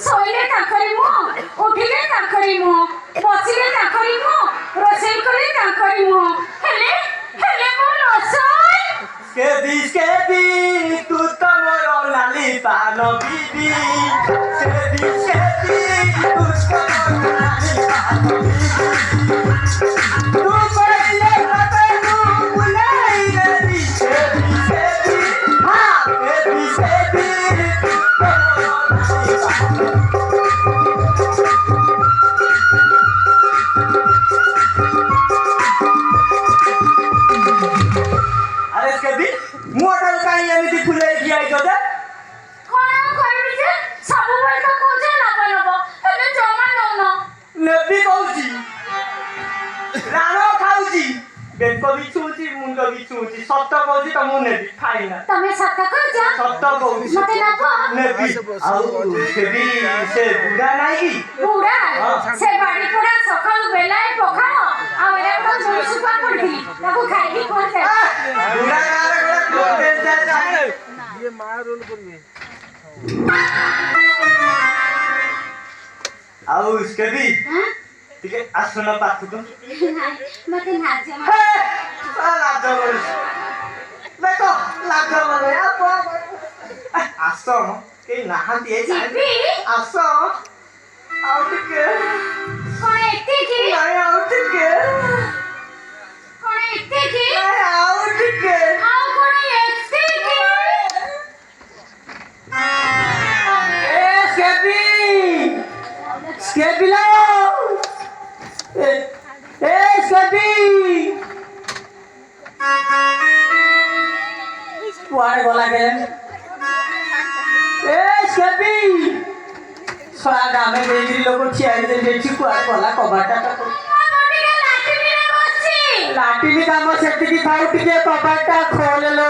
ଶୋଇଲେ ତାଙ୍କରି ମୁହଁ, ଉଠିଲେ ତାଙ୍କରି ମୁହଁ, ବସିଲେ ତାଙ୍କରି ମୁହଁ, ରୋଷେଇ କଲେ ତାଙ୍କରି ମୁହଁ, ହେଲେ ହେଲେ ମୋ ରୋଷେଇ କେବି ତୁ ତ ମୋର ନାଲି ପାନ ବିବି କେବି ତୁ ତ ମୋର ନାଲି ପାନ ବିବି ତୁ କହିଲେ ମତେ ତୁ ବୁଲେଇ ଦେବି କେବି ହଁ କେବି ତୁ ତ ମୋର ନାଲି ପାନ अरे कभी मोटर काई एमिति फुलाई दिया जोदे କଣ କରିବି ଯେ ସବୁବେଳେ ତ କହୁଛ ନବ ନବ ହେଲେ ଜମା ନଉନ ନେବି କହୁଛି ରାଣ ଖାଉଛି ବେକ ବି ଛୁଉଛି ମୁଣ୍ଡ ବି ଛୁଉଛି ସତ କହୁଛି ତ ମୁଁ ନେବି ଖାଇନା ତମେ ସତ କହୁଛ ସତ କହୁଛି ମତେ ନବ ନେବି ଆଉ ସେବି ସେ ବୁଢା ନାହିଁ କି ବୁଢା ସେ ବାଡି ପୋଡା ସକାଳୁ ବେଲାଏ ପଖାଳ ଆଉ ଏଇଟା ତ ଶୁଖା ପଡିଥିଲି ତାକୁ ଖାଇକି ପହଞ୍ଚେ ବୁଢା ଗାଁରେ ଗୋଟେ ବେଞ୍ଚା ଚାଲେ ये माँ रोल करिए ଆଉ କେବି ଟିକେ ଆସୁନ ପାଖକୁ ମତେ ନାଚ ଲାଜ କରୁଛି ଦେଖ ଲାଜ ମାନେ ଆସ କେହି ନାହାନ୍ତି ଏଇ ଯିବି ଆସ ଆଉ ଟିକେ କଣ ଏତିକି ନାଇଁ ଆଉ ଟିକେ କଣ ଏତିକି ନାଇଁ ଆଉ ଟିକେ ଆଉ କଣ ଏତିକି ଏ ସ୍କେପି ସ୍କେପି ଲାଓ ଏ ସ୍କେପି କୁଆଡେ ଗଲା କେ ଏ ସ୍କେପି ସଳା ଗାମେ ଦେଇକିରି ଲୋକ ଠିଆ ହେଇଥିଲେ ଦେଖି କୁଆଡେ ଗଲା କବାଟା ଲାଟିନି କାମ ସେତିକି ଥାଉ ଟିକେ କବାଟା ଖୋଲଲୋ